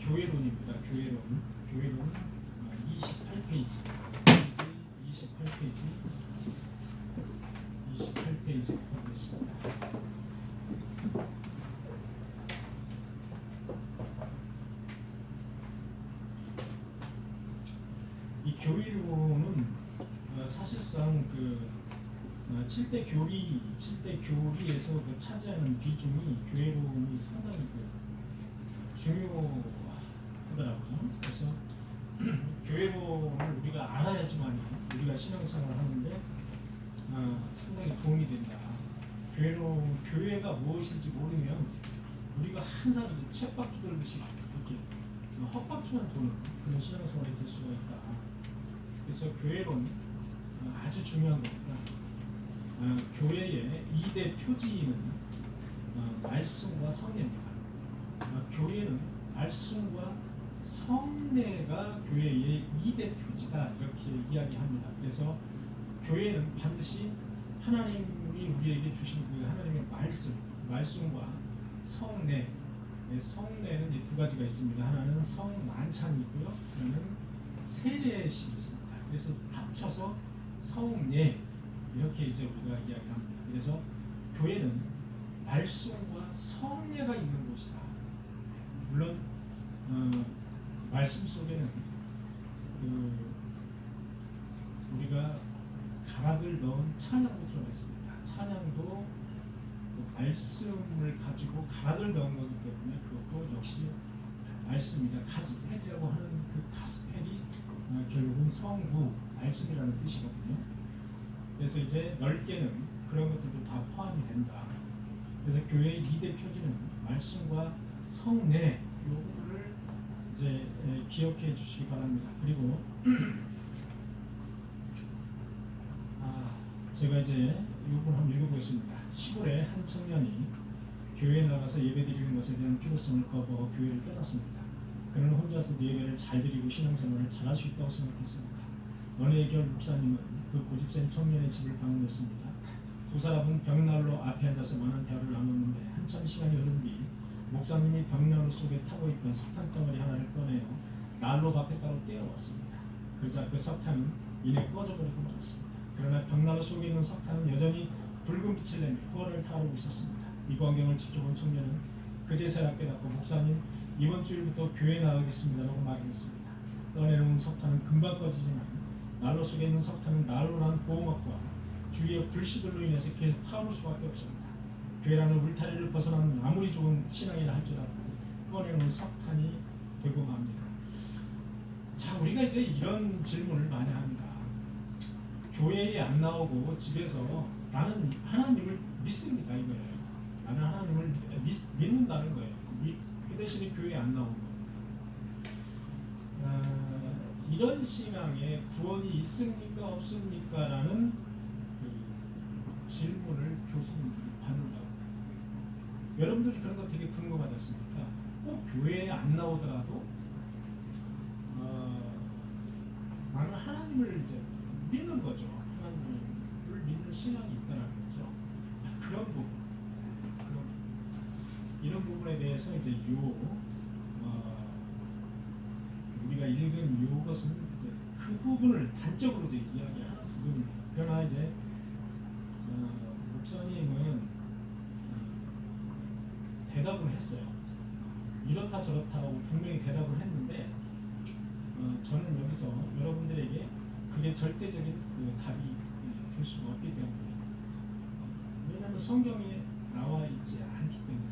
교회론입니다. 교회론 28페이지 28페이지 보겠습니다. 이 교회론은 사실상 그 7대 교리에서 그 차지하는 비중이 교회론이 상당히 중요하더라고요. 그래서 교회론을 우리가 알아야지만 우리가 신앙생활을 하는데 상당히 도움이 된다. 교회가 무엇인지 모르면 우리가 항상 쳇바퀴 돌듯이 이렇게 헛바퀴만 도는 그런 신앙생활이 될 수가 있다. 그래서 교회론 아주 중요한 겁니다. 교회의 2대 표지는 말씀과 성례입니다. 교회는 말씀과 성례가 교회의 2대 표지다 이렇게 이야기합니다. 그래서 교회는 반드시 하나님이 우리에게 주신 그 하나님의 말씀과 성례. 성례는 이제 두 가지가 있습니다. 하나는 성만찬이 있고요. 하나는 세례식이 있습니다. 그래서 합쳐서 성례 이렇게 이제 우리가 이야기합니다. 그래서 교회는 말씀과 성례가 있는 곳이다. 물론 말씀 속에는 우리가 가락을 넣은 찬양도 들어가 있습니다. 찬양도 말씀을 가지고 가락을 넣은 거기 때문에 그것도 역시 말씀이다. 가스펠이라고 하는 그 가스펠이 결국은 성부 말씀이라는 뜻이거든요. 그래서 이제 넓게는 그런 것들도 다 포함이 된다. 그래서 교회의 2대 표지는 말씀과 성례 요거를 이제 기억해 주시기 바랍니다. 그리고 제가 이제 이 부분 한번 읽어보겠습니다. 시골에 한 청년이 교회에 나가서 예배드리는 것에 대한 필요성을 거부하고 교회를 떠났습니다. 그는 혼자서도 예배를 잘 드리고 신앙생활을 잘할 수 있다고 생각했습니다. 어느 해결 목사님은 그 고집센 청년의 집을 방문했습니다. 두 사람은 벽난로 앞에 앉아서 많은 대화를 나눴는데 한참 시간이 흐른 뒤 목사님이 벽난로 속에 타고 있던 석탄 덩어리 하나를 꺼내어 난로 밖에 따로 떼어왔습니다. 그러자 그 석탄은 이내 꺼져버리고 말았습니다. 그러나 벽난로 속에 있는 석탄은 여전히 붉은 빛을 내며 펄을 타오르고 있었습니다. 이 광경을 지켜본 청년은 그제서야 깨닫고 목사님 이번 주일부터 교회에 나가겠습니다라고 말했습니다. 꺼내놓은 석탄은 금방 꺼지지만 난로 속에 있는 석탄은 난로란 보호막과 주위의 불씨들로 인해서 계속 타오를 수밖에 없습니다. 교회라는 울타리를 벗어나는 아무리 좋은 신앙이라 할지라도 꺼내놓은 석탄이 되고 맙니다. 자, 우리가 이제 이런 질문을 많이 합니다. 교회에 안 나오고 집에서 나는 하나님을 믿습니다 이거예요. 나는 하나님을 믿는다는 거예요. 그 대신에 교회에 안 나오는 거예요. 이런 신앙에 구원이 있습니까 없습니까? 라는 그 질문을 교수님들이 받는다고. 여러분들이 그런 거 되게 궁금하지 않습니까? 꼭 교회에 안 나오더라도 나는 하나님을 이제 믿는 거죠. 하나님을 믿는 신앙이 있다는 거죠. 그런 부분, 이런 부분에 대해서 이제 우리가 읽은 이것은 이제 그 부분을 단적으로 이제 이야기하는 부분입니다. 그러나 이제 목사님은 대답을 했어요. 이렇다 저렇다고 분명히 대답을 했는데 저는 여기서 여러분들에게 그게 절대적인 그 답이 될 수가 없기 때문에 왜냐하면 성경에 나와 있지 않기 때문에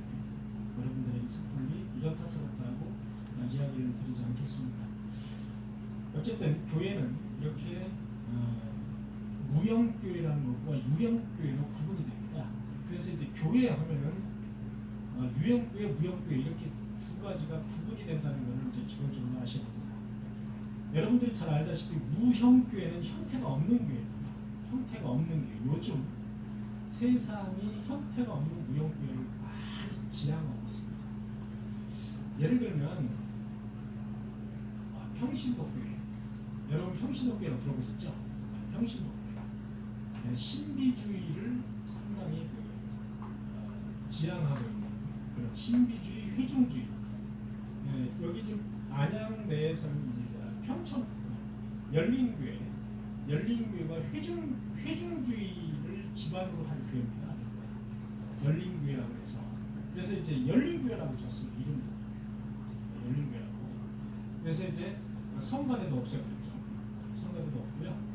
여러분들에게 섣불리 이렇다 저렇다고 이야기를 드리지 않겠습니다. 어쨌든 교회는 이렇게 무형교회라는 것과 유형교회로 구분이 됩니다. 그래서 이제 교회 하면은 유형교회, 무형교회 이렇게 두 가지가 구분이 된다는 것을 이제 기본적으로 아셔야 됩니다. 여러분들이 잘 알다시피 무형교회는 형태가 없는 교회입니다. 형태가 없는 교회. 요즘 세상이 형태가 없는 무형교회를 많이 지향하고 있습니다. 예를 들면 평신도교회. 여러분 평신도교회라고 들어보셨죠? 평신도교회. 신비주의를 상당히 지향하고 있는 그런 신비주의, 회종주의. 여기 지금 구청 내에서는 평촌 열린교회가 회중주의를 기반으로 한 교회입니다. 열린교회라고 해서 그래서 이제 열린교회라고 줬습니다. 이름도 열린교회라고. 그래서 이제 성가대도 없애버렸죠. 성가대도 없고요.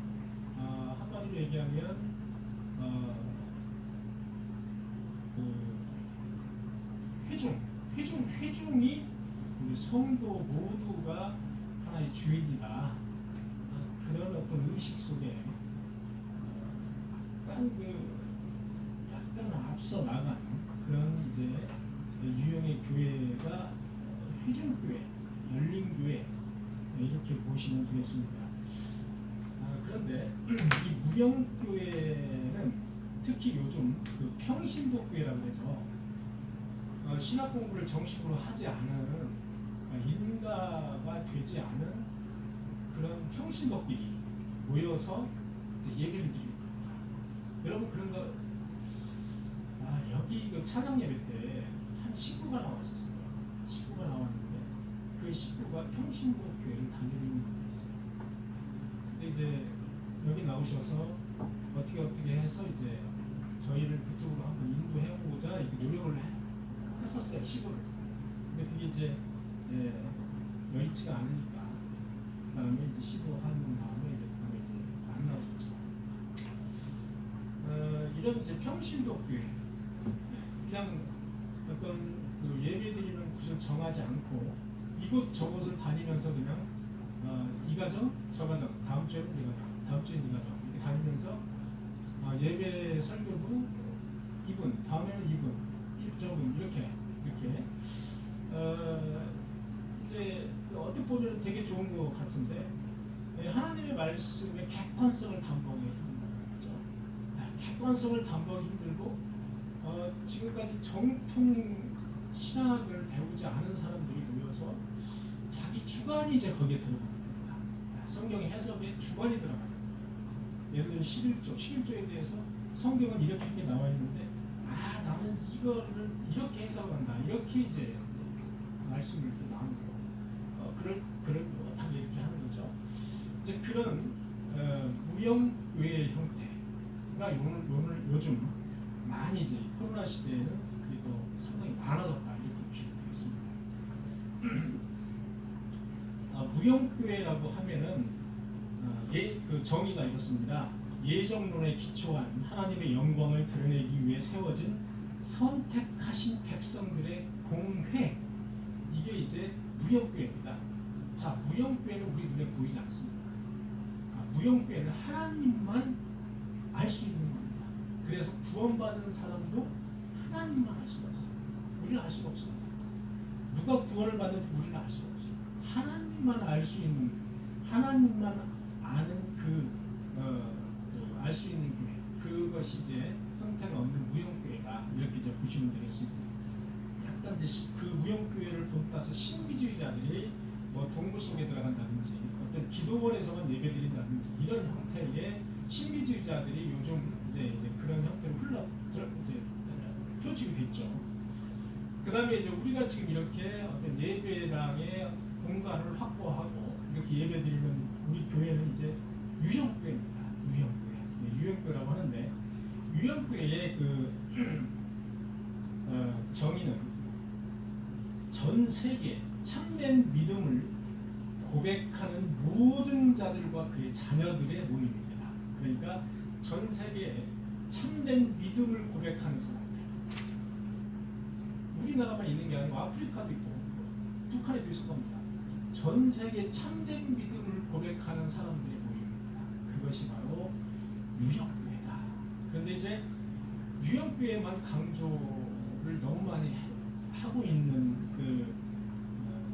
한마디로 얘기하면 회중이 우리 성도 모두가 하나의 주인이다. 그런 어떤 의식 속에 약간 앞서 나간 그런 이제 유형의 교회가 회중교회, 열린교회 이렇게 보시면 되겠습니다. 그런데 이 무형교회는 특히 요즘 그 평신도교회라고 해서 신학 공부를 정식으로 하지 않은 인가가 되지 않은 그런 평신도끼리 모여서 이제 예배를 드리는 겁니다. 여러분 그런 거 여기 그 찬양 예배 때 한 식구가 나왔었어요. 식구가 나왔는데 그 식구가 평신도교회를 다니는 분이었어요. 근데 이제 여기 나오셔서 어떻게 해서 이제 저희를 그쪽으로 한번 인도해보자 이렇게 노력을 했었어요. 시골을. 근데 그게 이제 여의치가 않으니까 그다음에 이제 시도한 다음에 이제 안 나오셨죠. 이런 이제 평신도교회 그냥 어떤 그 예배드리는 곳을 정하지 않고 이곳 저곳을 다니면서 그냥 이 가정 저 가정 다음 주에는 이 가정 다음 주에는 이 가정 이렇게 다니면서 예배 설교도 이분 다음에는 이분 저분 이렇게 이제 어떻게 보면 되게 좋은 것 같은데 하나님의 말씀의 객관성을 담보하기 힘들죠. 객관성을 담보하기 힘들고 지금까지 정통 신학을 배우지 않은 사람들이 모여서 자기 주관이 이제 거기에 들어가는 겁니다. 성경의 해석에 주관이 들어가는 겁니다. 예를 들어 11조에 대해서 성경은 이렇게 나와 있는데 나는 이거를 이렇게 해석한다. 이렇게 이제 말씀을 또 나누고 그렇다고 이렇게 하는 거죠. 이제 그런 무형교회의 형태가 요즘 많이 이제 코로나 시대에는 그래도 상당히 많아졌다 이렇게 보시면 되겠습니다. 무형교회라고 하면은 그 정의가 있었습니다. 예정론에 기초한 하나님의 영광을 드러내기 위해 세워진 선택하신 백성들의 공회 이게 이제 무형교회입니다. 자, 무형교회는 우리 눈에 보이지 않습니다. 무형교회는 하나님만 알 수 있는 겁니다. 그래서 구원받은 사람도 하나님만 알 수가 있어요. 우리는 알 수가 없습니다. 누가 구원을 받는지 우리는 알 수가 없어요. 하나님만 알 수 있는 하나님만 아는 알 수 있는 교회 그것이 이제 형태가 없는 무형교회다 이렇게 이제 보시면 되겠습니다. 약간 이제 그 무형교회를 본따서 신비주의자들이 뭐 동굴 속에 들어간다든지 어떤 기도원에서만 예배드린다든지 이런 형태의 신비주의자들이 요즘 이제 그런 형태로 이제 표출이 됐죠. 그다음에 이제 우리가 지금 이렇게 어떤 예배당의 공간을 확보하고 이렇게 예배드리는 우리 교회는 이제 유형교회입니다. 유형교회라고 하는데 유형교회의 그 정의는 전 세계 참된 믿음을 고백하는 모든 자들과 그의 자녀들의 모임입니다. 그러니까 전 세계에 참된 믿음을 고백하는 사람들. 우리나라만 있는 게 아니고 아프리카도 있고 북한에도 있을 겁니다. 전 세계 참된 믿음을 고백하는 사람들의 모임입니다. 그것이 바로 유형교회다. 그런데 이제 유형교회만 강조를 너무 많이 하고 있는 그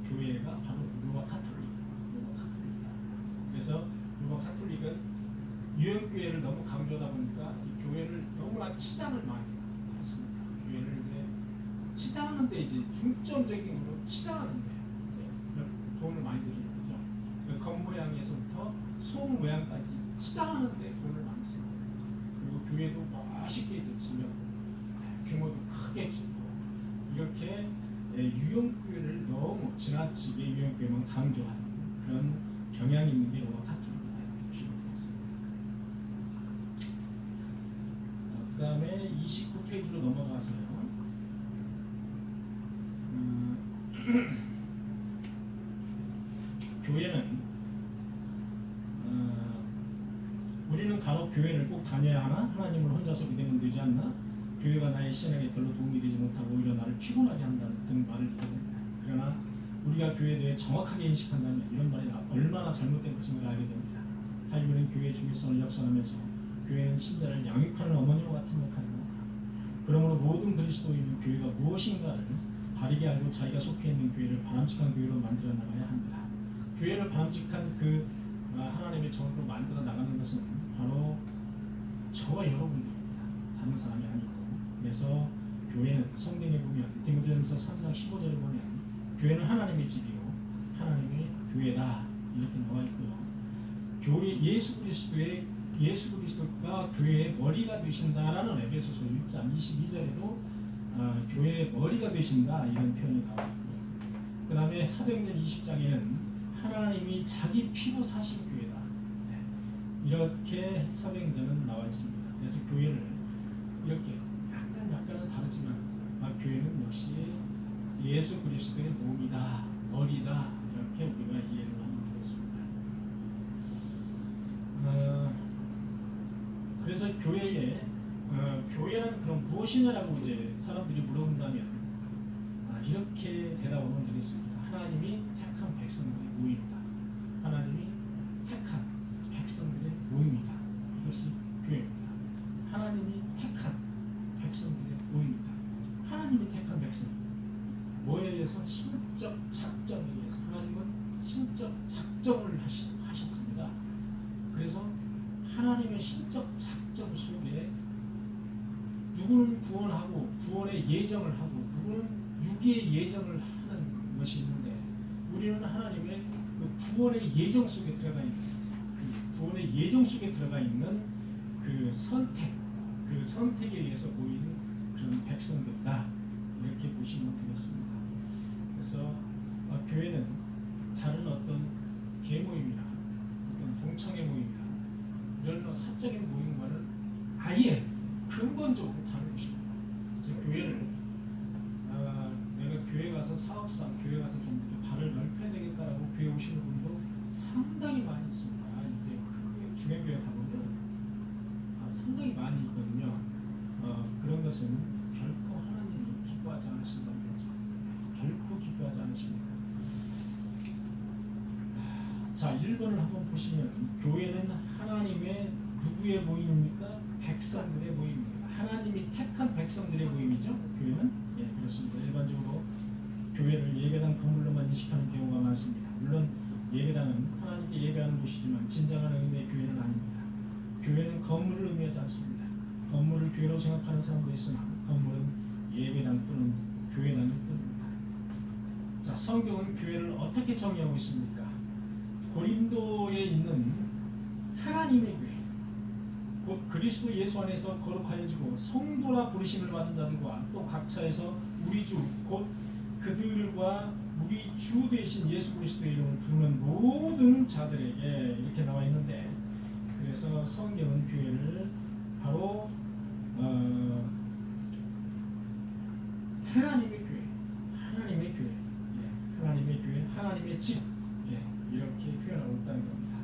교회가 바로 로마 카톨릭입니다. 그래서 로마 카톨릭은 유형교회를 너무 강조하다 보니까 이 교회를 너무나 치장을 많이 했습니다. 교회를 이제 치장하는데 이제 중점적으로 치장하는데 이제 돈을 많이 들이는 거죠. 겉모양에서부터 속 모양까지 치장하는데 돈을 많이 씁니다. 그리고 교회도 멋있게 이제 지면 규모도 크게 짓고 이렇게 유형교회를 너무 지나치게 유형교회만 강조하는 그런 경향이 있는 게 로마 카톨릭이다 이렇게 보시면 되겠습니다. 그 다음에 29페이지로 넘어가서요. 교회는 우리는 간혹 교회를 꼭 다녀야 하나? 하나님을 혼자서 믿으면 되지 않나? 교회가 나의 신앙에 별로 도움이 되지 못하고 오히려 나를 피곤하게 한다는 등 말을 듣게 됩니다. 그러나 우리가 교회에 대해 정확하게 인식한다면 이런 말이 얼마나 잘못된 것인가를 알게 됩니다. 칼빈은 교회의 중요성을 역설하면서 교회는 신자를 양육하는 어머니와 같은 역할을 합니다. 그러므로 모든 그리스도인은 교회가 무엇인가를 바르게 알고 자기가 속해 있는 교회를 바람직한 교회로 만들어 나가야 합니다. 교회를 바람직한 그 하나님의 정으로 만들어 나가는 것은 바로 저와 여러분들입니다. 다른 사람이 아니고. 그래서 교회는 성경에 보면 디모데전서 3장 15절에 보면 교회는 하나님의 집이요 하나님의 교회다 이렇게 나와 있고요. 교회 예수 그리스도가 교회의 머리가 되신다라는 에베소서 1장 22절에도 교회의 머리가 되신다 이런 표현이 나와 있고요. 그 다음에 사도행전 20장에는 하나님이 자기 피로 사신 교회다. 이렇게 사도행전은 나와 있습니다. 그래서 교회를 이렇게 약간은 다르지만 교회는 역시 예수 그리스도의 몸이다, 머리다 이렇게 우리가 이해를 하면 되겠습니다. 그래서 교회는 그럼 무엇이냐라고 이제 사람들이 물어본다면 이렇게 대답하면 되겠습니다. 하나님이 택한 백성들의 모임이다. 하나님이 택한 백성들의 모임이다. 이것이 교회입니다. 하나님이 택한 백성들의 모임이다. 하나님이 택한 백성 뭐에 의해서? 신적 작정에 의해서. 하나님은 신적 작정을 하셨습니다. 그래서 하나님의 신적 작정 속에 누구는 구원하고 구원의 예정을 하고 누구는 유기의 예정을 하는 것이 있는데 우리는 하나님의 그 구원의 예정 속에 들어가 있는 구원의 예정 속에 들어가 있는 그 선택에 의해서 모이는 그런 백성들이다 이렇게 보시면 되겠습니다. 그래서 교회는 다른 어떤 계모임이나 어떤 동창회 모임이나 이런 사적인 모임과는 아예 근본적으로 다른 것입니다. 그래서 교회를 내가 교회 가서 사업상 교회 가서 좀 이렇게 발을 넓혀야 되겠다라고 교회 오시는 분도 상당히 많이 있습니다. 이제 중앙교회 가보면 상당히 많이 있거든요. 그런 것은 결코 하나님이 기뻐하지 않으신다는 거죠. 결코 기뻐하지 않으십니다. 자, 1번을 한번 보시면 교회는 하나님의 누구의 모임입니까? 백성들의 모임입니다. 하나님이 택한 백성들의 모임이죠. 교회는 그렇습니다. 일반적으로 교회를 예배당 건물로만 인식하는 경우가 많습니다. 물론 예배당은 하나님께 예배하는 곳이지만 진정한 의미의 교회는 아닙니다. 교회는 건물을 의미하지 않습니다. 건물을 교회로 생각하는 사람도 있으나 건물은 예배당 또는 교회당일 뿐입니다. 자, 성경은 교회를 어떻게 정의하고 있습니까? 고린도에 있는 하나님의 교회, 곧 그리스도 예수 안에서 거룩하여지고 성도라 부르심을 받은 자들과 또 각처에서 우리 주, 곧 그들과 우리 주 되신 예수 그리스도의 이름을 부르는 모든 자들에게 이렇게 나와 있는데, 그래서 성경은 교회를 바로 하나님의 교회, 하나님의 교회, 하나님의 교회, 하나님의 집 이렇게 표현하고 있다는 겁니다.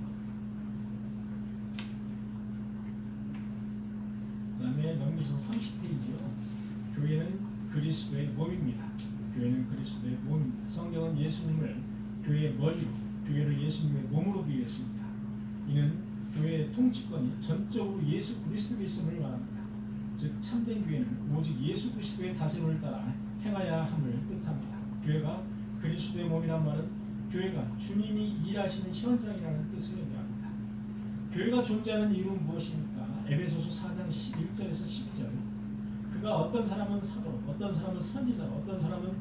그 다음에 넘기셔서 30페이지요. 교회는 그리스도의 몸입니다. 교회는 그리스도의 몸입니다. 성경은 예수님을 교회의 머리로, 교회를 예수님의 몸으로 비유했습니다. 이는 교회의 통치권이 전적으로 예수 그리스도에 있음을 말합니다. 즉 참된 교회는 오직 예수 그리스도의 다짐을 따라 행하여야 함을 뜻합니다. 교회가 그리스도의 몸이란 말은 교회가 주님이 일하시는 현장이라는 뜻을 의미합니다. 교회가 존재하는 이유는 무엇입니까? 에베소서 4장 11절에서 12절. 그가 어떤 사람은 사도로, 어떤 사람은 선지자로, 어떤 사람은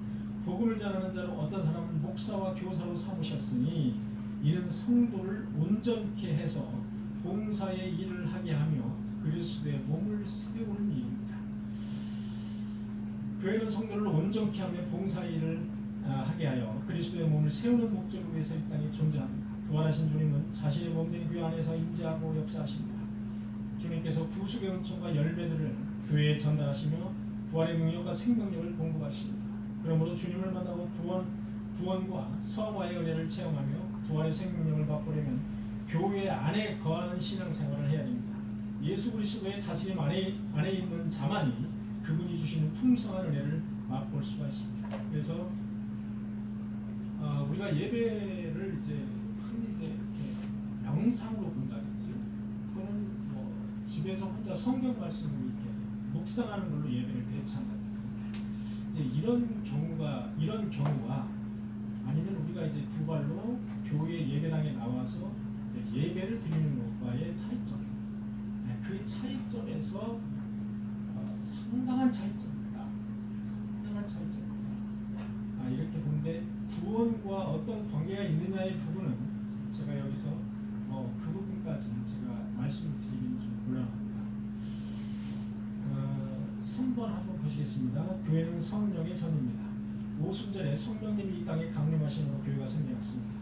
복음을 전하는 자로, 어떤 사람은 목사와 교사로 삼으셨으니 이는 성도를 온전케 해서 봉사의 일을 하게 하며 그리스도의 몸을 세우는 일입니다. 교회는 성도를 온전케 하며 봉사의 일을 하게 하여 그리스도의 몸을 세우는 목적을 위해서 이 땅에 존재합니다. 부활하신 주님은 자신의 몸된 교회 안에서 임재하고 역사하십니다. 주님께서 구속의 은총과 열매들을 교회에 전달하시며 부활의 능력과 생명력을 공급하십니다. 그러므로 주님을 만나고 구원과 성화의 은혜를 체험하며 부활의 생명력을 맛보려면 교회 안에 거하는 신앙생활을 해야 됩니다. 예수 그리스도의 다스림 안에 있는 자만이 그분이 주시는 풍성한 은혜를 맛볼 수가 있습니다. 그래서 우리가 예배를 이제 흔히 이제 이렇게 영상으로 본다든지 또는 뭐 집에서 혼자 성경 말씀을 이렇게 묵상하는 걸로 예배를 대체한다든지 이제 이런 경우와 아니면 우리가 이제 두 발로 교회 예배당에 나와서 이제 예배를 드리는 것과의 차이점, 그 차이점에서 상당한 차이점입니다. 상당한 차이점입니다. 이렇게 보는데 구원과 어떤 관계가 있느냐의 부분은 제가 여기서 그 부분까지 제가 말씀을 드리기는 좀 곤란합니다. 3번 한번 보시겠습니다. 교회는 성령의 전입니다. 오순절에 성령님이 이 땅에 강림하심으로 교회가 생겨났습니다.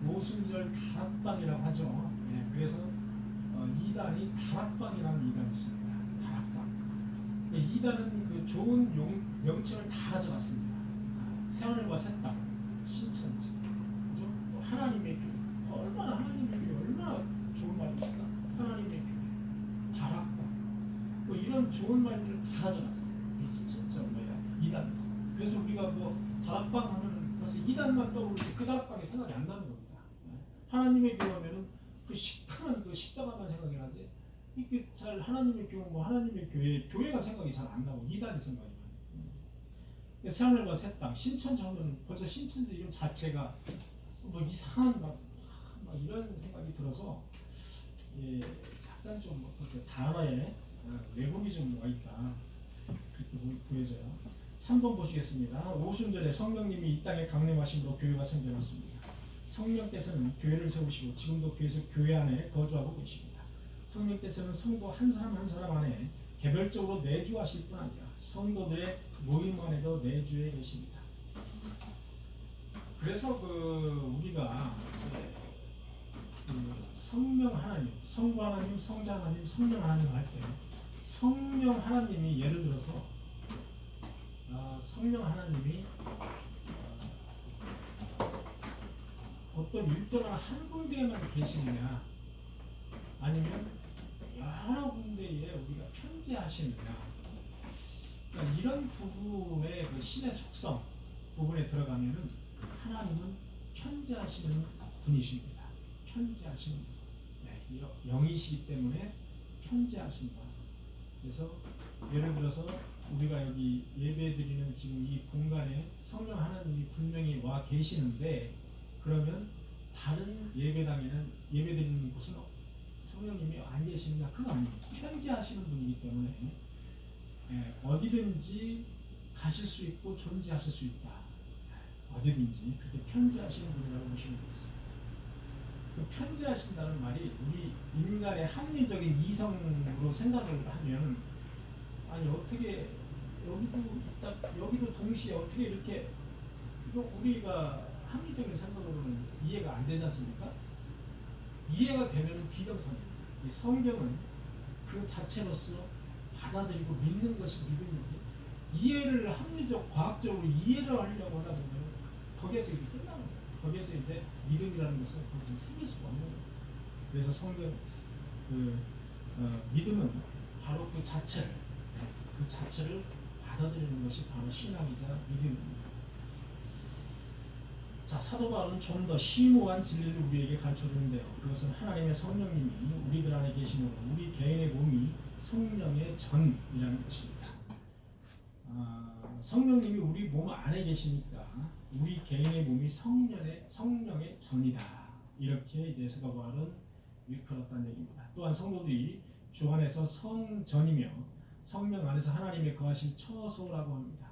오순절 다락방이라고 하죠. 그래서 이단이 다락방이라는 이단이 있습니다. 다락방. 이단은 그 좋은 명칭을 다 가져갔습니다. 새하늘과 새 땅, 신천지, 그죠? 하나님의 교회, 얼마나 하나님의 교회 얼마나 좋은 말입니까? 하나님의 교회, 다락방, 뭐 이런 좋은 말들을 다 가져갔어요. 진짜 뭐야? 이단. 그래서 우리가 뭐 다락방 하면 벌써 이단만 떠오르지 그 다락방이 생각이 안 나는 겁니다. 하나님의 교회면은 그 시큼한 그 십자가만 생각이 나지. 이게 잘 하나님의 교회 뭐 하나님의 교회가 생각이 잘 안 나고 이단이 생각이 나요. 새하늘과 새 땅, 신천지 하면 벌써 신천지 이름 자체가 뭐 이상한 막 이런 생각이 들어서 약간 좀 단어에 왜곡이 좀 와 있다 그렇게 보여져요. 3번 보시겠습니다. 오순절에 성령님이 이 땅에 강림하심으로 교회가 생겨났습니다. 성령께서는 교회를 세우시고 지금도 교회 안에 거주하고 계십니다. 성령께서는 성도 한 사람 한 사람 안에 개별적으로 내주하실 뿐 아니라 성도들의 모임 안에도 내주해 계십니다. 그래서 우리가 성령 하나님, 성부 하나님, 성자 하나님, 성령 하나님 할 때 성령 하나님이 예를 들어서 성령 하나님이 어떤 일정한 한 군데에만 계시느냐 아니면 여러 군데에 우리가 편재하시느냐 이런 부분의 그 신의 속성 부분에 들어가면은 하나님은 편재하시는 분이십니다. 편재하시는 영이시기 때문에 편재하신다. 그래서 예를 들어서 우리가 여기 예배드리는 지금 이 공간에 성령 하나님이 분명히 와 계시는데 그러면 다른 예배당에는 예배드리는 곳은 성령님이 안 계시느냐? 그거 아닙니다. 편재하시는 분이기 때문에 어디든지 가실 수 있고 존재하실 수 있다. 어디든지 그렇게 편재하시는 분이라고 보시면 되겠습니다. 그 편재하신다는 말이 우리 인간의 합리적인 이성으로 생각을 하면 아니 어떻게 여기도 동시에 어떻게 이렇게 우리가 합리적인 생각으로는 이해가 안 되지 않습니까? 이해가 되면 비정상입니다. 이 성경은 그 자체로서 받아들이고 믿는 것이 믿음이지 이해를 합리적 과학적으로 이해를 하려고 하다 보면 거기에서 이제 끝나는 거예요. 거기에서 이제 믿음이라는 것은 거기서 생길 수가 없는 거예요. 그래서 성경 믿음은 바로 그 자체를 받아들이는 것이 바로 신앙이자 믿음입니다. 자, 사도 바울은 좀 더 심오한 진리를 우리에게 가르쳐주는데요. 그것은 하나님의 성령님이 우리들 안에 계시므로 우리 개인의 몸이 성령의 전이라는 것입니다. 성령님이 우리 몸 안에 계시니까 우리 개인의 몸이 성령의 전이다. 이렇게 이제 사도 바울은 일컬었다는 얘기입니다. 또한 성도들이 주 안에서 성전이며 성령 안에서 하나님의 거하신 처소라고 합니다.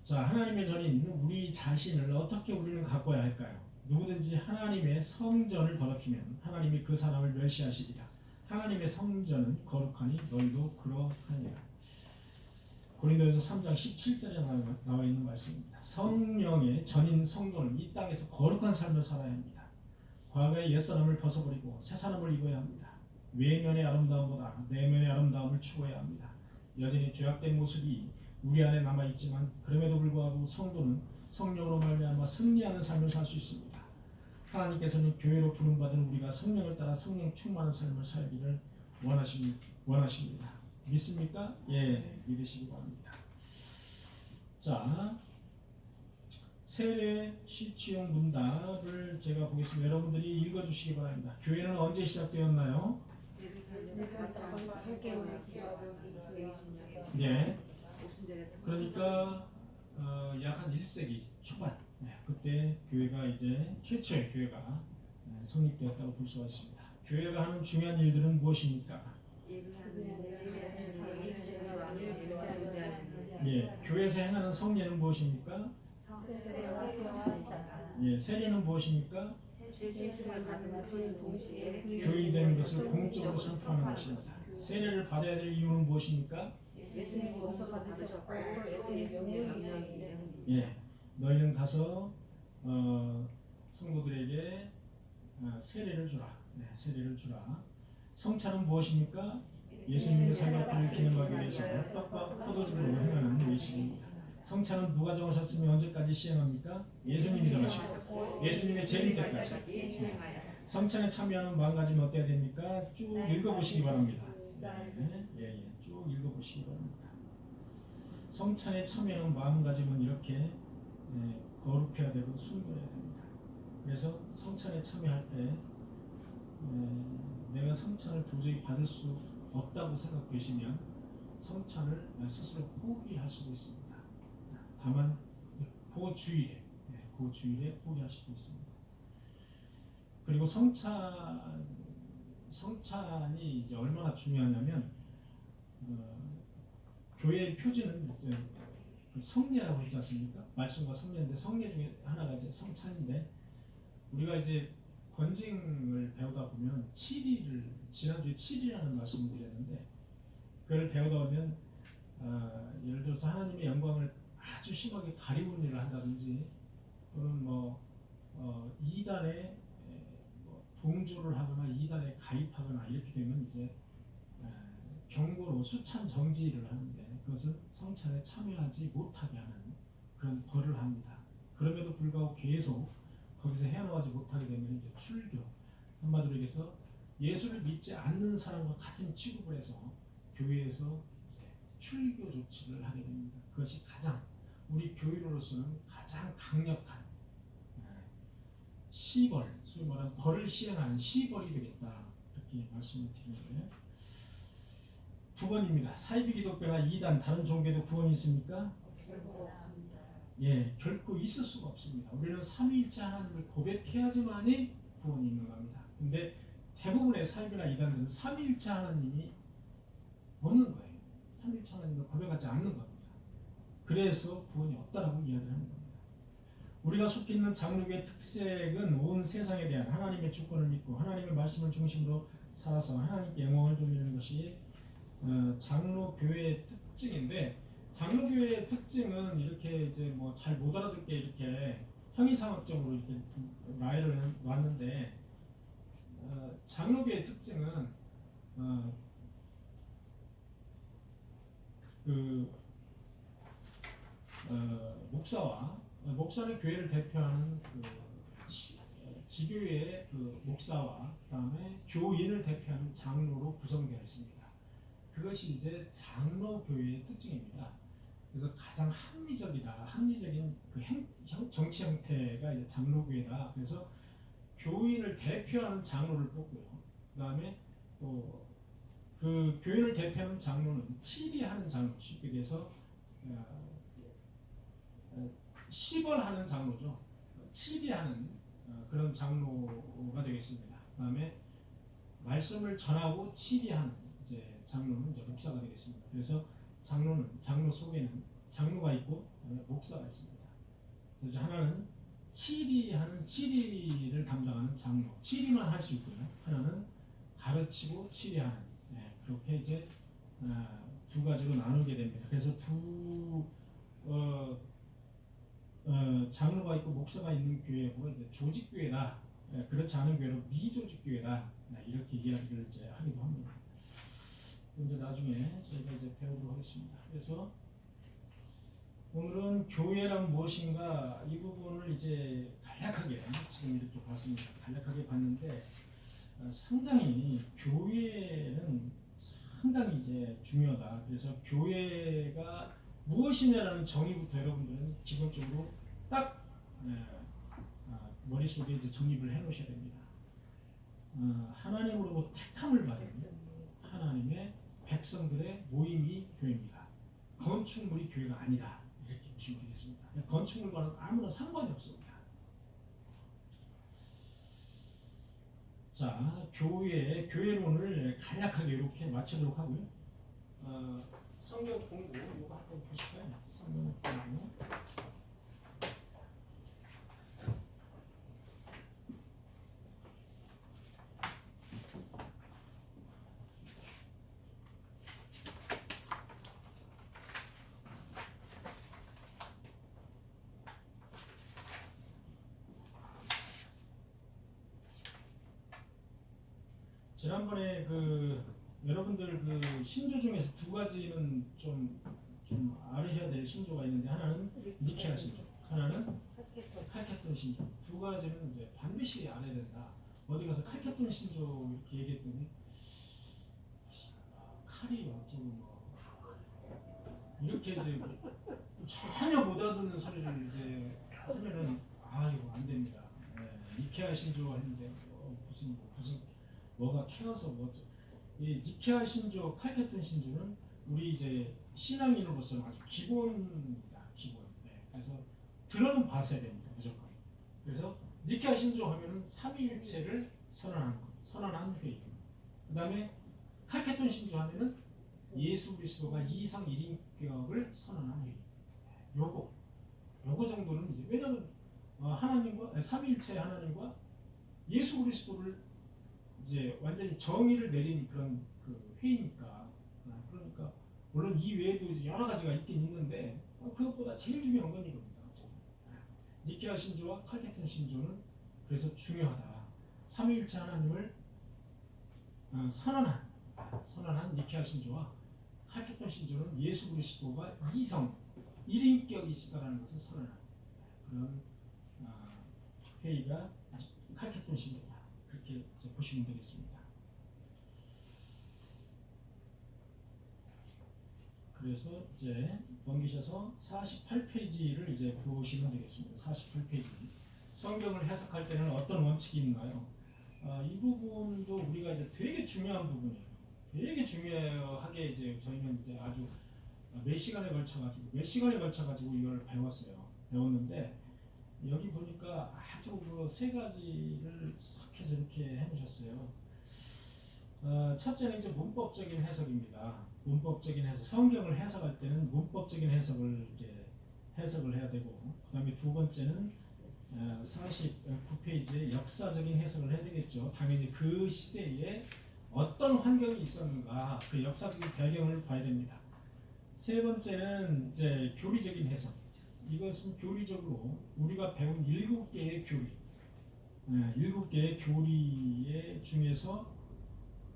자, 하나님의 전인 우리 자신을 어떻게 우리는 가꿔야 할까요? 누구든지 하나님의 성전을 더럽히면 하나님이 그 사람을 멸시하시리라. 하나님의 성전은 거룩하니 너희도 그러하니라. 고린도전서 3장 17절에 나와 있는 말씀입니다. 성령의 전인 성도는 이 땅에서 거룩한 삶을 살아야 합니다. 과거의 옛사람을 벗어버리고 새사람을 입어야 합니다. 외면의 아름다움보다 내면의 아름다움을 추구해야 합니다. 여전히 죄악된 모습이 우리 안에 남아있지만 그럼에도 불구하고 성도는 성령으로 말미암아 승리하는 삶을 살 수 있습니다. 하나님께서는 교회로 부름받은 우리가 성령을 따라 성령 충만한 삶을 살기를 원하십니다. 믿습니까? 예, 믿으시기 바랍니다. 자, 세례 시취용 문답을 제가 보겠습니다. 여러분들이 읽어주시기 바랍니다. 교회는 언제 시작되었나요? 예. 그러니까 약 한 1세기 초반, 그때 교회가 이제 최초의 교회가 성립되었다고 볼 수가 있습니다. 교회가 하는 중요한 일들은 무엇입니까? 예, 교회에서 행하는 성례는 무엇입니까? 예, 세례는 무엇입니까? 교인이 되는 것을 공적으로 선포하는 것입니다. 세례를 받아야 될 이유는 무엇입니까? 예, 너희는 가서 성도들에게 세례를 주라. 네, 세례를 주라. 성찬은 무엇입니까? 예수님의 사역을 기념하기 위해서 떡과 포도주로 행하는 예식입니다. 성찬은 누가 정하셨으면 언제까지 시행합니까? 예수님이 정하시고 예수님의 재림 때까지. 성찬에 참여하는 마음가짐이 어때야 됩니까? 쭉 읽어보시기 바랍니다. 쭉 읽어보시기 바랍니다. 성찬에 참여하는 마음가짐은 이렇게 거룩해야 되고 순결해야 됩니다. 그래서 성찬에 참여할 때 내가 성찬을 도저히 받을 수 없다고 생각되시면 성찬을 스스로 포기할 수도 있습니다. 다만 그 주일에 포기할 수도 있습니다. 그리고 성찬이 이제 얼마나 중요하냐면 교회의 표지는 이제 성례라고 했지 않습니까? 말씀과 성례인데 성례 중에 하나가 이제 성찬인데 우리가 이제 권징을 배우다 보면 7일을 지난주에 7일이라는 말씀을 드렸는데 그걸 배우다 보면 예를 들어서 하나님의 영광을 아주 심하게 가리우는 일을 한다든지 또는 이단에 동조를 하거나 이단에 가입하거나 이렇게 되면 이제 경고로 수찬 정지를 하는데 그것은 성찬에 참여하지 못하게 하는 그런 벌을 합니다. 그럼에도 불구하고 계속 거기서 헤어나오지 못하게 되면 이제 출교, 한마디로 얘기해서 예수를 믿지 않는 사람과 같은 취급을 해서 교회에서 이제 출교 조치를 하게 됩니다. 그것이 가장 우리 교인으로서는 가장 강력한 시벌, 소위 말하는 벌을 시행하는 시벌이 되겠다 이렇게 말씀을 드리는데 9번입니다. 사이비 기독교나 이단 다른 종교에도 구원이 있습니까? 없습니다. 예, 결코 있을 수가 없습니다. 우리는 삼위일체 하나님을 고백해야지만이 구원이 있는 겁니다. 근데 대부분의 사이비나 이단들은 삼위일체 하나님이 없는 거예요. 삼위일체 하나님을 고백하지 않는 겁니다. 그래서 구원이 없다라고 이야기를 하는 겁니다. 우리가 속해 있는 장로교의 특색은 온 세상에 대한 하나님의 주권을 믿고 하나님의 말씀을 중심으로 살아서 하나님께 영광을 돌리는 것이 장로교회의 특징인데 장로교회의 특징은 이렇게 이제 잘 못 알아듣게 이렇게 형이상학적으로 이렇게 나열을 놨는데 장로교회의 특징은 목사는 교회를 대표하는 지교회의 목사와 그다음에 교인을 대표하는 장로로 구성되어 있습니다. 그것이 이제 장로교회의 특징입니다. 그래서 가장 합리적인 정치 형태가 이제 장로교회다. 그래서 교인을 대표하는 장로를 뽑고요. 그다음에 또 그 교인을 대표하는 장로는 치리하는 장로, 쉽게 얘기해서 시벌하는 장로죠. 치리하는 그런 장로가 되겠습니다. 그다음에 말씀을 전하고 치리하는 이제 장로는 이제 목사가 되겠습니다. 그래서 장로 속에는 장로가 있고 목사가 있습니다. 그래서 하나는 치리를 담당하는 장로, 치리만 할 수 있고요. 하나는 가르치고 치리하는 그렇게 이제 두 가지로 나누게 됩니다. 그래서 장로가 있고 목사가 있는 교회고 이제 조직교회다. 그렇지 않은 교회로 미조직교회다. 이렇게 이야기를 이제 하기도 합니다. 이제 나중에 저희가 이제 배우도록 하겠습니다. 그래서 오늘은 교회란 무엇인가 이 부분을 이제 간략하게 지금 이렇게 봤습니다. 간략하게 봤는데 상당히 교회는 상당히 이제 중요하다. 그래서 교회가 무엇이냐라는 정의부터 여러분들은 기본적으로 딱 머릿속에 이제 정립을 해 놓으셔야 됩니다. 하나님으로부터 택함을 받은 하나님의 백성들의 모임이 교회입니다. 건축물이 교회가 아니다. 이렇게 보시면 되겠습니다. 건축물과는 아무런 상관이 없습니다. 자, 교회론을 간략하게 이렇게 마치도록 하고요. 성경 공부 이거 한번 보실까요? 성경 공부. 지난번에 여러분들 신조 중에서 두 가지는 좀 알으셔야 될 신조가 있는데 하나는 니케아 신조, 하나는 칼케톤 신조. 두 가지는 이제 반드시 알아야 된다. 어디 가서 칼케톤 신조 이렇게 얘기했더니 칼이 어쩌고 뭐 이렇게 이제 전혀 못 알아듣는 소리를 이제 하면은 이거 안 됩니다. 니케아 신조 했는데 무슨 뭐가 케어서 이 니케아 신조, 칼케톤 신조는 우리 이제 신앙인으로서는 아주 기본입니다. 기본. 그래서 들어는 봤어야 됩니다. 무조건. 그래서 니케아 신조 하면은 삼위일체를 선언한 회의. 그다음에 칼케톤 신조 하면은 예수 그리스도가 이상 일인격을 선언한 회의. 요거 정도는 이제 왜냐하면 하나님과 삼위일체 하나님과 예수 그리스도를 이제 완전히 정의를 내린 그런 회의니까. 그러니까 물론 이 외에도 이제 여러 가지가 있긴 있는데 그것보다 제일 중요한 건 이겁니다. 니케아 신조와 칼케톤 신조는 그래서 중요하다. 삼위일체 하나님을 선언한 니케아 신조와 칼케톤 신조는 예수 그리스도가 이성, 일인격이시다라는 것을 선언한 그런 회의가 칼케톤 신조다. 그렇게 보시면 되겠습니다. 그래서 이제 넘기셔서 48페이지를 이제 보시면 되겠습니다. 48페이지. 성경을 해석할 때는 어떤 원칙이 있나요? 이 부분도 우리가 이제 되게 중요한 부분이에요. 되게 중요하게 이제 저희는 이제 아주 몇 시간에 걸쳐가지고 이걸 배웠는데 여기 보니까 아주 세 가지를 싹 해서 이렇게 해놓으셨어요. 첫째는 이제 문법적인 해석입니다. 문법적인 해석. 성경을 해석할 때는 문법적인 해석을 해야 되고, 그다음에 두 번째는 49페이지에 역사적인 해석을 해야 되겠죠. 당연히 그 시대에 어떤 환경이 있었는가, 그 역사적인 배경을 봐야 됩니다. 세 번째는 이제 교리적인 해석. 이것은 교리적으로 우리가 배운 7개의 교리, 7개의 교리의 중에서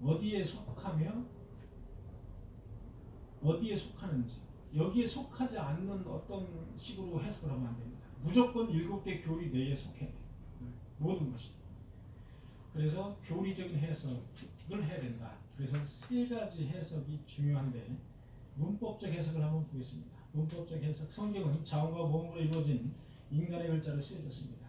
어디에 속하며 어디에 속하는지, 여기에 속하지 않는 어떤 식으로 해석을 하면 안 됩니다. 무조건 7개 교리 내에 속해야 돼요. 모든 것이. 그래서 교리적인 해석을 해야 된다. 그래서 세 가지 해석이 중요한데 문법적 해석을 한번 보겠습니다. 문법적 해석. 성경은 자음과 모음으로 이루어진 인간의 글자로 쓰여졌습니다.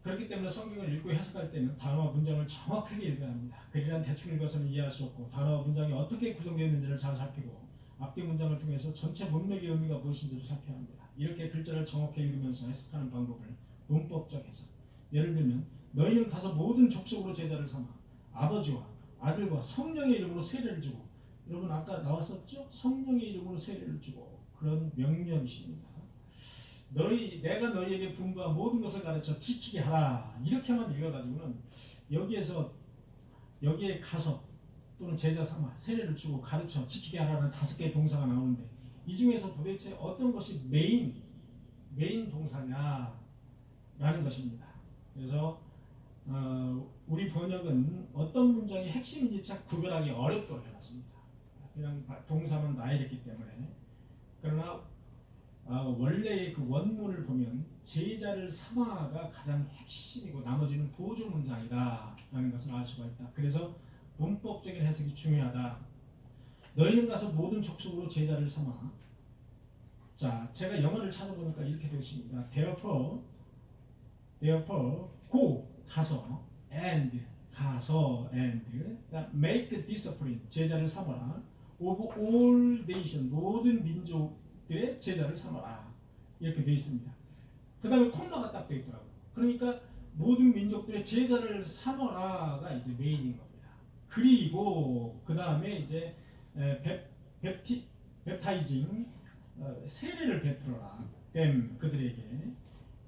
그렇기 때문에 성경을 읽고 해석할 때는 단어와 문장을 정확하게 읽어야 합니다. 글이란 대충 읽어서는 이해할 수 없고 단어와 문장이 어떻게 구성되어 있는지를 잘 살피고 앞뒤 문장을 통해서 전체 문맥의 의미가 무엇인지를 살펴야 합니다. 이렇게 글자를 정확히 읽으면서 해석하는 방법을 문법적 해석. 예를 들면 너희는 가서 모든 족속으로 제자를 삼아 아버지와 아들과 성령의 이름으로 세례를 주고, 여러분 아까 나왔었죠? 성령의 이름으로 세례를 주고, 그런 명령이십니다. 내가 너희에게 분부한 모든 것을 가르쳐 지키게 하라. 이렇게만 읽어가지고는 여기에 가서 또는 제자 삼아 세례를 주고 가르쳐 지키게 하라는 5개의 동사가 나오는데 이 중에서 도대체 어떤 것이 메인 동사냐라는 것입니다. 그래서 우리 번역은 어떤 문장이 핵심인지 참 구별하기 어렵도록 해놨습니다. 그냥 동사만 나열했기 때문에. 그러나 원래의 그 원문을 보면 제자를 삼아가 가장 핵심이고 나머지는 보조 문장이다라는 것을 알 수가 있다. 그래서 문법적인 해석이 중요하다. 너희는 가서 모든 족속으로 제자를 삼아. 자, 제가 영어를 찾아보니까 이렇게 되어 있습니다. Therefore, go 가서 and make discipline 제자를 삼아라. of all nation 모든 민족들의 제자를 삼아라. 이렇게 되어 있습니다. 그 다음에 콤마가 딱 되어 있더라고요. 그러니까 모든 민족들의 제자를 삼아라가 이제 메인인 겁니다. 그리고 그 다음에 이제 웹타이징 세례를 베풀어라. 그들에게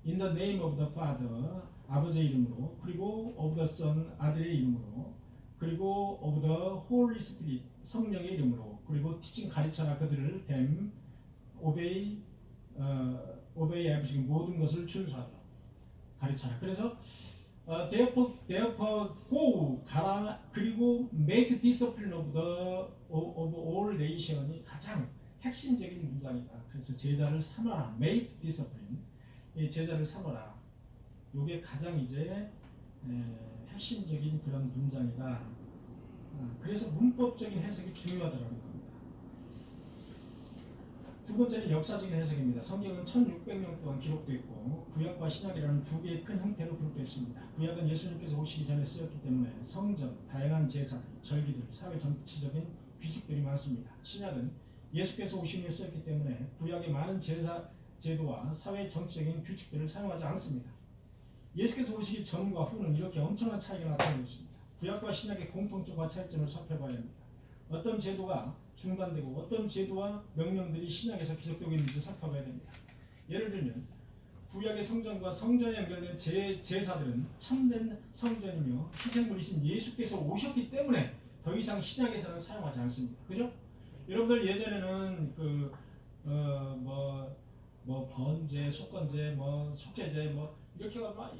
in the name of the Father 아버지의 이름으로, 그리고 of the Son 아들의 이름으로, 그리고 of the Holy Spirit 성령의 이름으로, 그리고 teaching 가르쳐라 그들을 them obey everything 모든 것을 준수하도록 가르쳐라. 그래서 therefore go 가라, 그리고 make discipline of all nation이 가장 핵심적인 문장이다. 그래서 제자를 삼아라, make discipline 제자를 삼아라. 이게 가장 이제 핵심적인 그런 문장이다. 그래서 문법적인 해석이 중요하다는 겁니다. 두 번째는 역사적인 해석입니다. 성경은 1600년 동안 기록되어 있고 구약과 신약이라는 두 개의 큰 형태로 기록되어 있습니다. 구약은 예수님께서 오시기 전에 쓰였기 때문에 성전, 다양한 제사, 절기들, 사회 정치적인 규칙들이 많습니다. 신약은 예수께서 오신 후에 쓰였기 때문에 구약의 많은 제사, 제도와 사회 정치적인 규칙들을 사용하지 않습니다. 예수께서 오시기 전과 후는 이렇게 엄청난 차이가 나타나고 있습니다. 구약과 신약의 공통점과 차이점을 살펴봐야 합니다. 어떤 제도가 중단되고 어떤 제도와 명령들이 신약에서 기록되고 있는지 살펴봐야 됩니다. 예를 들면 구약의 성전과 성전에 연결된 제사들은 참된 성전이며 희생물이신 예수께서 오셨기 때문에 더 이상 신약에서는 사용하지 않습니다. 그죠? 여러분들 예전에는 번제, 속건제, 속죄제 이렇게가 막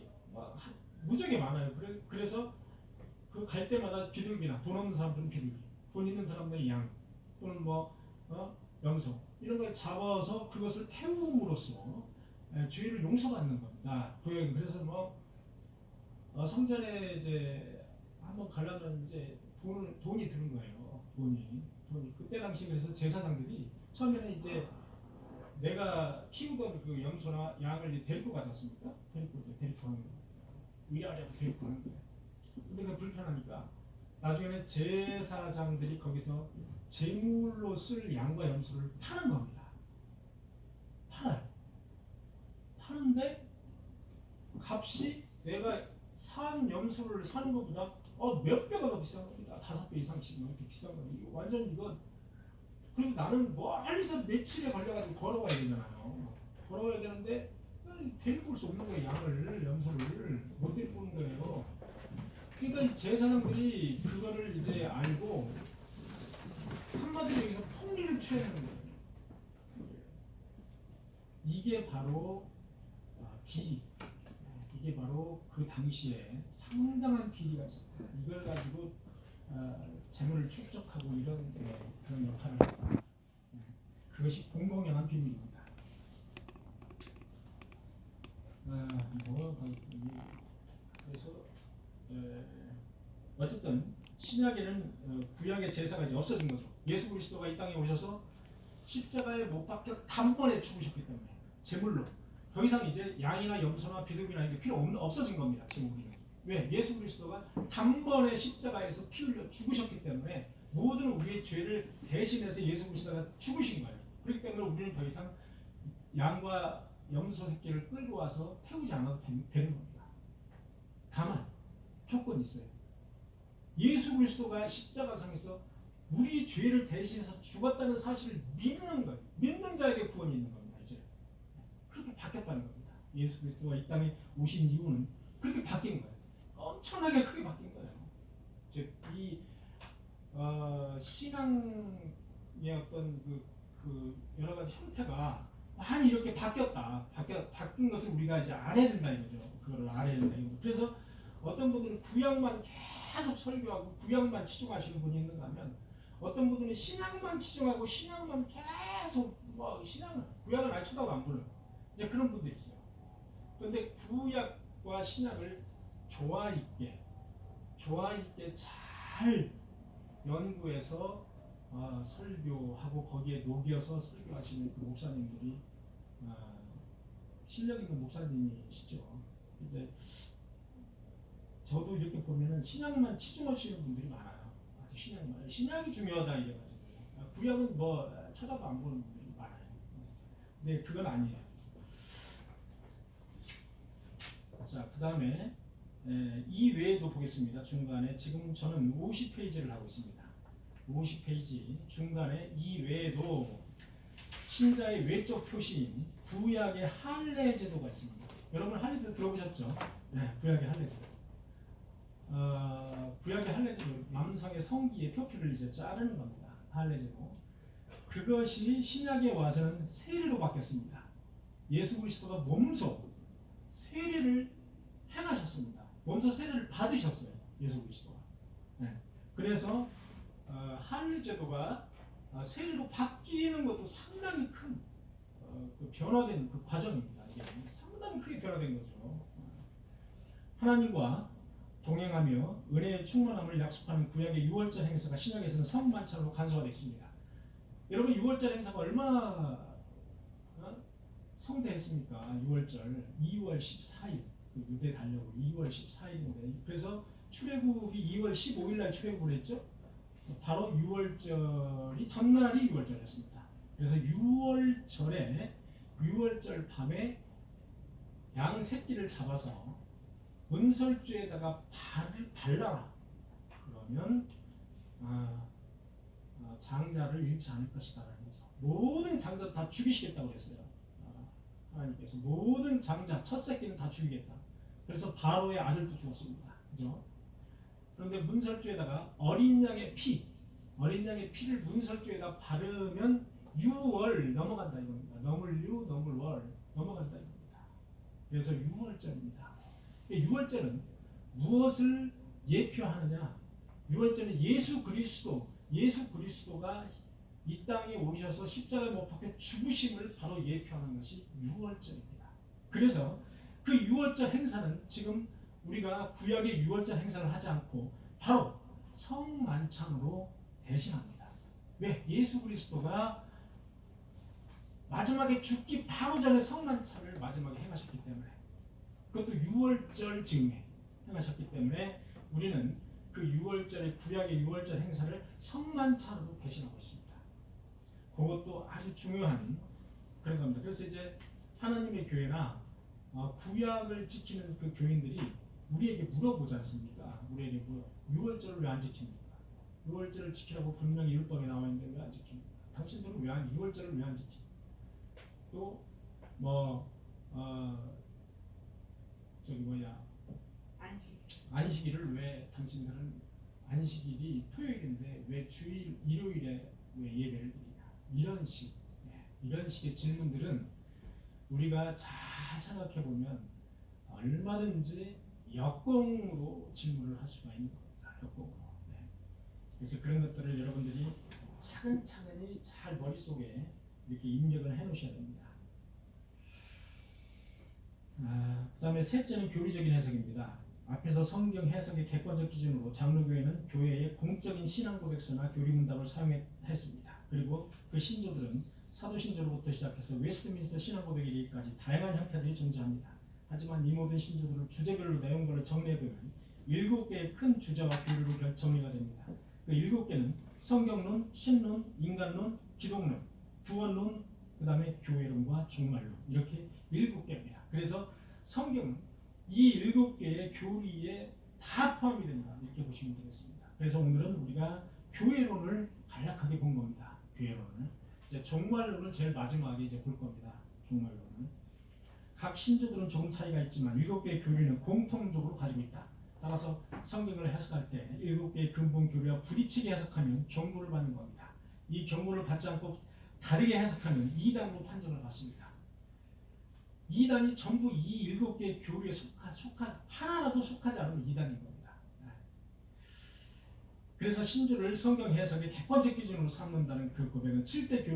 무지하게 많아요. 그래서 그 갈 때마다 비둘기나 돈 없는 사람들은 비둘기, 돈 있는 사람들은 양 또는 염소 이런 걸 잡아서 그것을 태움으로써 죄를 용서받는 겁니다. 구약은 그래서 성전에 이제 한번 가려면 이제 돈이 드는 거예요. 돈이 그때 당시 그래서 제사장들이 처음에는 이제 내가 키우던 그 염소나 양을 이제 데리고 가지 않습니까? 데리고 하는 거. 위아래로 데리고 하는 거예요. 근데 그게 불편하니까 나중에는 제사장들이 거기서 제물로 쓸 양과 염소를 파는 겁니다. 팔아요. 파는데 값이 내가 산 염소를 사는 것보다 몇 배가 더 비싼 겁니다. 5배 이상씩 이렇게 비싼 겁니다. 이거 완전 이건. 그리고 나는 멀리서 며칠에 걸려가지고 걸어가야 되잖아요. 걸어가야 되는데 데리고 올 수 없는 거예요. 양을, 염소를 못 데리고 오는 거예요. 그러니까 이 제사장들이 그거를 이제 알고 한마디로 여기서 폭리를 취하는 거예요. 이게 바로 비리. 이게 바로 그 당시에 상당한 비리가 있었다. 이걸 가지고 재물을 축적하고 이런 그런 역할을 했다. 그것이 공공연한 비밀입니다. 그래서 어쨌든 신약에는 구약의 제사가 이제 없어진 거죠. 예수 그리스도가 이 땅에 오셔서 십자가에 못 박혀 단번에 죽으셨기 때문에 제물로 더 이상 이제 양이나 염소나 비둘기나 이게 필요 없어진 겁니다. 지금 우리는 왜? 예수 그리스도가 단번에 십자가에서 피 흘려 죽으셨기 때문에 모든 우리의 죄를 대신해서 예수 그리스도가 죽으신 거예요. 그렇기 때문에 우리는 더 이상 양과 염소 새끼를 끌고 와서 태우지 않아도 되는 겁니다. 다만 조건이 있어요. 예수 그리스도가 십자가상에서 우리의 죄를 대신해서 죽었다는 사실을 믿는 거예요. 믿는 자에게 구원이 있는 겁니다. 이제 그렇게 바뀌었다는 겁니다. 예수 그리스도가 이 땅에 오신 이유는 그렇게 바뀐 거예요. 엄청나게 크게 바뀐 거예요. 즉 이 신앙의 어떤 그 여러 가지 형태가 많이 이렇게 바뀐 것을 우리가 이제 알아야 된다 이거죠. 그거를 알아야 된다 이거. 그래서 어떤 분들은 구약만 계속 설교하고 구약만 치중하시는 분이 있는가 하면 어떤 분들은 신약만 치중하고 신약만 계속 뭐 구약은 아예 쳐다도 안 보는 이제 그런 분들이 있어요. 그런데 구약과 신약을 조화 있게 잘 연구해서 설교하고 거기에 녹여서 설교하시는 그 목사님들이 실력 있는 목사님이시죠. 이제 저도 이렇게 보면은 신약만 치중하시는 분들이 많아요. 아주 신약이 중요하다 이래가지고 구약은 뭐 쳐다도 안 보는 분들이 많아요. 근데 그건 아니에요. 자, 그 다음에 이 외에도 보겠습니다. 중간에 지금 저는 50페이지를 하고 있습니다. 50페이지 중간에 이 외에도 신자의 외적 표시인 구약의 할례 제도가 있습니다. 여러분 할례 제도 들어보셨죠? 네, 구약의 할례 제도. 구약의 할례 제도, 남성의 성기의 표피를 이제 자르는 겁니다. 할례 제도. 그것이 신약에 와서는 세례로 바뀌었습니다. 예수 그리스도가 몸소 세례를 행하셨습니다. 몸소 세례를 받으셨어요. 예수 그리스도가. 네. 그래서 할례 제도가 세례로 바뀌는 것도 상당히 큰 그 변화된 그 과정입니다. 이게 상당히 크게 변화된 거죠. 하나님과 동행하며 은혜의 충만함을 약속하는 구약의 유월절 행사가 신약에서는 성만찬으로 간소화되어 있습니다. 여러분 유월절 행사가 얼마나 성대했습니까? 유월절 2월 14일 유대 달력으로 2월 14일인데 그래서 출애굽이 2월 15일 날 출애굽을 했죠. 바로 유월절이 전날이 유월절이었습니다. 그래서 유월절 밤에 양 새끼를 잡아서 문설주에다가 발라라. 그러면 장자를 잃지 않을 것이다라는 거죠. 모든 장자 다 죽이시겠다고 했어요. 하나님께서 모든 장자 첫 새끼는 다 죽이겠다. 그래서 바로의 아들도 죽었습니다. 그죠? 그런데 문설주에다가 어린 양의 피를 문설주에다 바르면 유월 넘어간다 이겁니다. 넘을 넘어간다 이겁니다. 그래서 유월절입니다. 유월절은 무엇을 예표하느냐? 유월절은 예수 그리스도가 이 땅에 오셔서 십자가에 못 박혀 죽으심을 바로 예표하는 것이 유월절입니다. 그래서 그 유월절 행사는 지금 우리가 구약의 유월절 행사를 하지 않고 바로 성만찬으로 대신합니다. 왜? 예수 그리스도가 마지막에 죽기 바로 전에 성만찬을 마지막에 행하셨기 때문에 그것도 유월절 즈음에 행하셨기 때문에 우리는 그 유월절의 구약의 유월절 행사를 성만찬으로 대신하고 있습니다. 그것도 아주 중요한 그런 겁니다. 그래서 이제 하나님의 교회나 구약을 지키는 그 교인들이 우리에게 물어보지 않습니까? 우리에게 유월절을 왜 안 지킵니까? 유월절을 지키라고 분명히 율법에 나와 있는데 왜 안 지킵니까? 당신들은 유월절을 왜 안 지킵니까? 또 안식일을 왜 당신들은 안식일이 토요일인데 왜 주일 일요일에 왜 예배를 드리냐? 이런 식의 질문들은 우리가 잘 생각해 보면 얼마든지 역공으로 질문을 할 수가 있는 겁니다. 역공으로. 네. 그래서 그런 것들을 여러분들이 차근차근히 잘 머릿속에 이렇게 입력을 해 놓으셔야 됩니다. 그 다음에 셋째는 교리적인 해석입니다. 앞에서 성경 해석의 객관적 기준으로 장로교회는 교회의 공적인 신앙 고백서나 교리 문답을 사용했습니다. 그리고 그 신조들은 사도신조로부터 시작해서 웨스트민스터 신앙 고백에 이르기까지 다양한 형태들이 존재합니다. 하지만 이 모든 신조들을 주제별로 내용별로 정리해보면 7개의 큰 주제와 교리로 정리가 됩니다. 그 7개는 성경론, 신론, 인간론, 기독론, 구원론, 그 다음에 교회론과 종말론 이렇게 7개입니다. 그래서 성경은 이 7개의 교리에 다 포함이 된다 이렇게 보시면 되겠습니다. 그래서 오늘은 우리가 교회론을 간략하게 본 겁니다. 교회론을 이제 종말론을 제일 마지막에 이제 볼 겁니다. 종말론을 각 신조들은 조금 차이가 있지만 7개의 교리는 공통적으로 가지고 있다. 따라서 성경을 해석할 때 7개의 근본 교리와 부딪히게 해석하면 경고를 받는 겁니다. 이 경고를 받지 않고 다르게 해석하면 이단으로 판정을 받습니다. 이단이 전부 이 7개의 교리에 하나라도 속하지 않으면 이단인 겁니다. 그래서 신주를 성경 해석의 객관적 기준으로 삼는다는 그 고백은 7대 교리